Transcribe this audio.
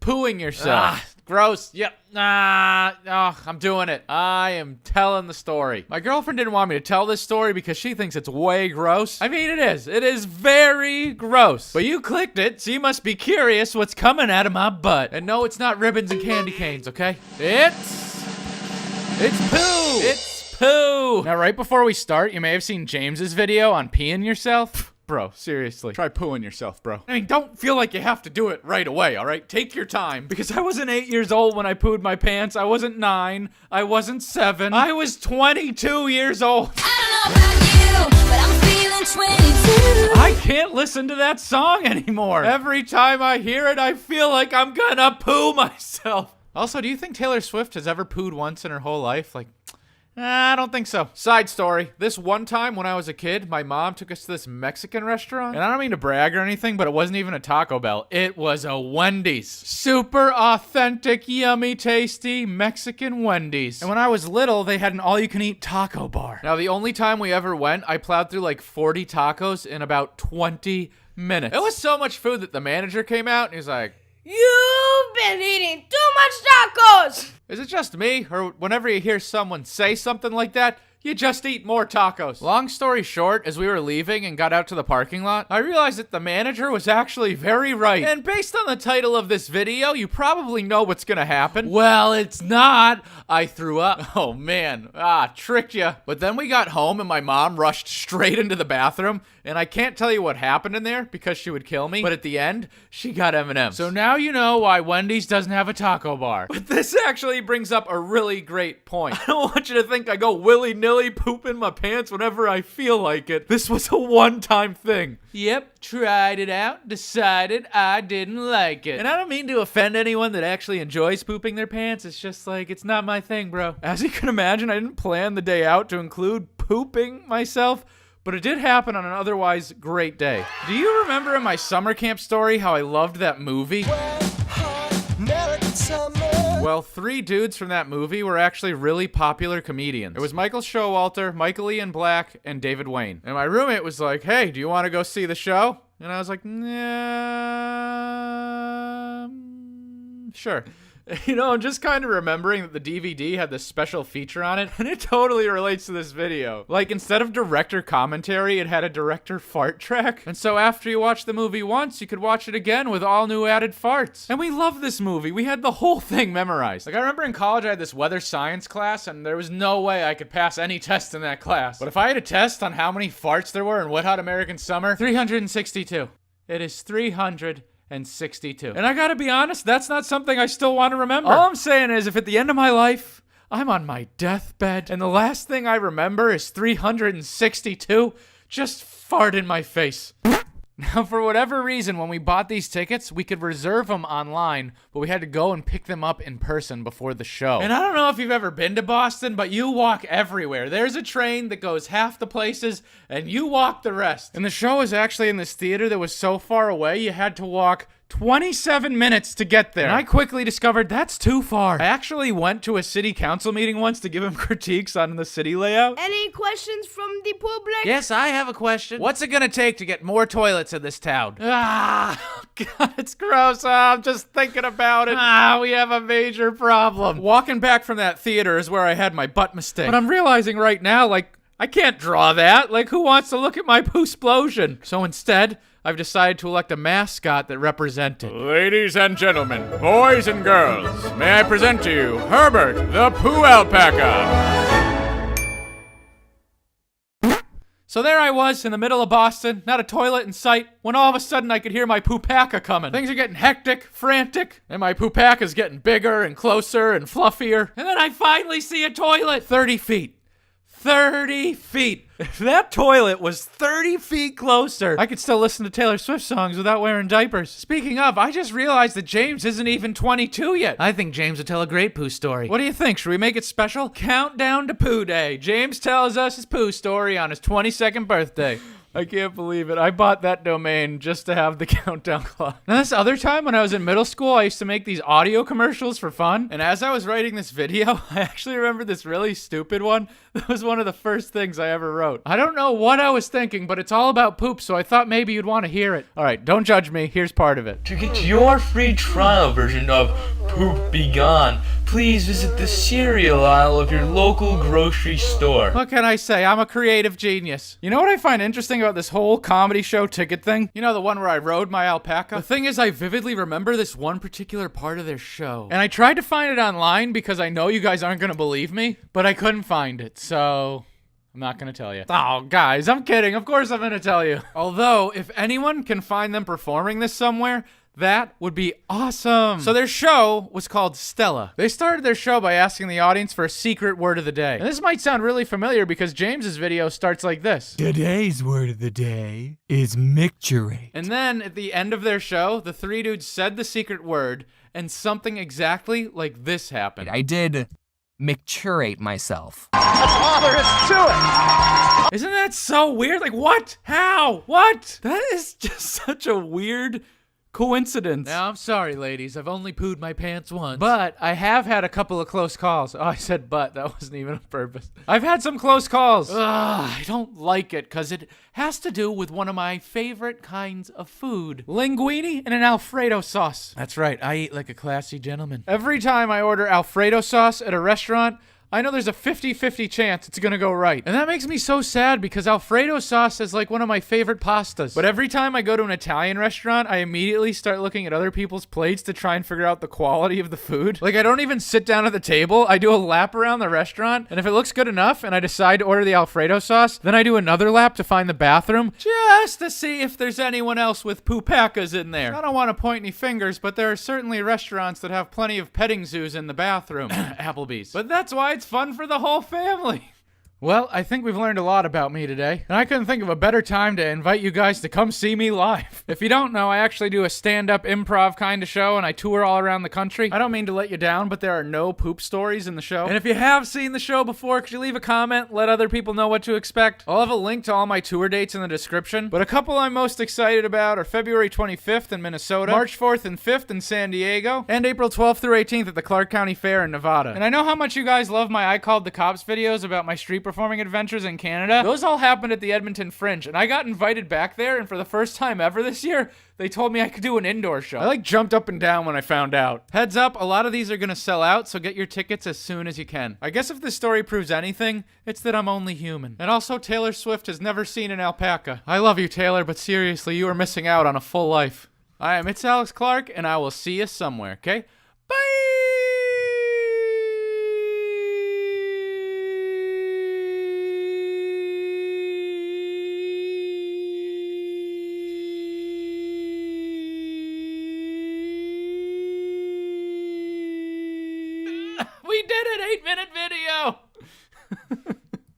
pooing yourself. Gross. Yep. I'm doing it. I am telling the story. My girlfriend didn't want me to tell this story because she thinks it's way gross. I mean, it is. It is very gross. But you clicked it, so you must be curious what's coming out of my butt. And no, it's not ribbons and candy canes, okay? It's poo. It's poo. Now, right before we start, you may have seen James's video on peeing yourself. Bro, seriously. Try pooing yourself, bro. I mean, don't feel like you have to do it right away, all right? Take your time. Because I wasn't 8 years old when I pooed my pants. I wasn't 9. I wasn't 7. I was 22 years old. I don't know about you, but I'm feeling 22. I can't listen to that song anymore. Every time I hear it, I feel like I'm gonna poo myself. Also, do you think Taylor Swift has ever pooed once in her whole life? Like, I don't think so. Side story. This one time when I was a kid, my mom took us to this Mexican restaurant. And I don't mean to brag or anything, but it wasn't even a Taco Bell. It was a Wendy's. Super authentic, yummy, tasty Mexican Wendy's. And when I was little, they had an all-you-can-eat taco bar. Now, the only time we ever went, I plowed through like 40 tacos in about 20 minutes. It was so much food that the manager came out and he was like, "You've been eating too much tacos!" Is it just me, or whenever you hear someone say something like that, you just eat more tacos? Long story short, as we were leaving and got out to the parking lot, I realized that the manager was actually very right. And based on the title of this video, you probably know what's gonna happen. Well, it's not. I threw up. Oh man, tricked ya. But then we got home and my mom rushed straight into the bathroom, and I can't tell you what happened in there because she would kill me, but at the end, she got M&Ms. So now you know why Wendy's doesn't have a taco bar. But this actually brings up a really great point. I don't want you to think I go willy-nilly poop in my pants whenever I feel like it. This was a one-time thing. Yep, tried it out, decided I didn't like it. And I don't mean to offend anyone that actually enjoys pooping their pants. It's just like, it's not my thing, bro. As you can imagine, I didn't plan the day out to include pooping myself, but it did happen on an otherwise great day. Do you remember in my summer camp story how I loved that movie? Well, 3 dudes from that movie were actually really popular comedians. It was Michael Showalter, Michael Ian Black, and David Wayne. And my roommate was like, "Hey, do you want to go see the show?" And I was like, "Nah, sure." You know, I'm just kind of remembering that the DVD had this special feature on it, and it totally relates to this video. Like, instead of director commentary, it had a director fart track. And so after you watch the movie once, you could watch it again with all new added farts. And we love this movie. We had the whole thing memorized. Like, I remember in college I had this weather science class, and there was no way I could pass any test in that class. But if I had a test on how many farts there were in Wet Hot American Summer, 362. It is 362. And I gotta be honest, that's not something I still want to remember. All I'm saying is, if at the end of my life, I'm on my deathbed, and the last thing I remember is 362, just fart in my face. Now, for whatever reason, when we bought these tickets, we could reserve them online, but we had to go and pick them up in person before the show. And I don't know if you've ever been to Boston, but you walk everywhere. There's a train that goes half the places, and you walk the rest. And the show was actually in this theater that was so far away, you had to walk 27 minutes to get there. And I quickly discovered that's too far. I actually went to a city council meeting once to give him critiques on the city layout. Any questions from the public? Yes, I have a question. What's it gonna take to get more toilets in this town? God, it's gross. I'm just thinking about it. We have a major problem. Walking back from that theater is where I had my butt mistake. But I'm realizing right now, like, I can't draw that. Like, who wants to look at my poo-splosion? So instead, I've decided to elect a mascot that represented. Ladies and gentlemen, boys and girls, may I present to you Herbert the Poo Alpaca. So there I was in the middle of Boston, not a toilet in sight, when all of a sudden I could hear my poo-paca coming. Things are getting hectic, frantic, and my poo-paca's getting bigger and closer and fluffier. And then I finally see a toilet 30 feet. 30 feet. If that toilet was 30 feet closer, I could still listen to Taylor Swift songs without wearing diapers. Speaking of, I just realized that James isn't even 22 yet. I think James would tell a great poo story. What do you think? Should we make it special? Countdown to Poo Day. James tells us his poo story on his 22nd birthday. I can't believe it. I bought that domain just to have the countdown clock. Now, this other time when I was in middle school, I used to make these audio commercials for fun. And as I was writing this video, I actually remember this really stupid one. That was one of the first things I ever wrote. I don't know what I was thinking, but it's all about poop, so I thought maybe you'd want to hear it. All right, don't judge me. Here's part of it. To get your free trial version of Poop Be Gone, please visit the cereal aisle of your local grocery store. What can I say? I'm a creative genius. You know what I find interesting about this whole comedy show ticket thing? You know, the one where I rode my alpaca? The thing is, I vividly remember this one particular part of their show. And I tried to find it online because I know you guys aren't gonna believe me, but I couldn't find it, so I'm not gonna tell you. Oh, guys, I'm kidding. Of course I'm gonna tell you. Although, if anyone can find them performing this somewhere, that would be awesome. So their show was called Stella. They started their show by asking the audience for a secret word of the day. And this might sound really familiar because James's video starts like this. Today's word of the day is micturate. And then at the end of their show, the three dudes said the secret word and something exactly like this happened. I did micturate myself. Isn't that so weird? Like, what? How? What? That is just such a weird coincidence. Now, I'm sorry, ladies. I've only pooed my pants once. But I have had a couple of close calls. Oh, I said but. That wasn't even on purpose. I've had some close calls. Ugh, I don't like it because it has to do with one of my favorite kinds of food. Linguine and an Alfredo sauce. That's right. I eat like a classy gentleman. Every time I order Alfredo sauce at a restaurant, I know there's a 50-50 chance it's gonna go right. And that makes me so sad because Alfredo sauce is like one of my favorite pastas. But every time I go to an Italian restaurant, I immediately start looking at other people's plates to try and figure out the quality of the food. Like, I don't even sit down at the table. I do a lap around the restaurant, and if it looks good enough and I decide to order the Alfredo sauce, then I do another lap to find the bathroom just to see if there's anyone else with pupacas in there. I don't want to point any fingers, but there are certainly restaurants that have plenty of petting zoos in the bathroom. Applebee's. But that's why it's fun for the whole family. Well, I think we've learned a lot about me today, and I couldn't think of a better time to invite you guys to come see me live. If you don't know, I actually do a stand-up improv kind of show, and I tour all around the country. I don't mean to let you down, but there are no poop stories in the show. And if you have seen the show before, could you leave a comment, let other people know what to expect? I'll have a link to all my tour dates in the description, but a couple I'm most excited about are February 25th in Minnesota, March 4th and 5th in San Diego, and April 12th through 18th at the Clark County Fair in Nevada. And I know how much you guys love my I Called the Cops videos about my street performing adventures in Canada. Those all happened at the Edmonton Fringe, and I got invited back there, and for the first time ever this year, they told me I could do an indoor show. I like jumped up and down when I found out. Heads up, a lot of these are gonna sell out, so get your tickets as soon as you can. I guess if this story proves anything, it's that I'm only human. And also, Taylor Swift has never seen an alpaca. I love you, Taylor, but seriously, you are missing out on a full life. I am itsAlexClark, and I will see you somewhere, okay? Bye! We did it! 8-minute video!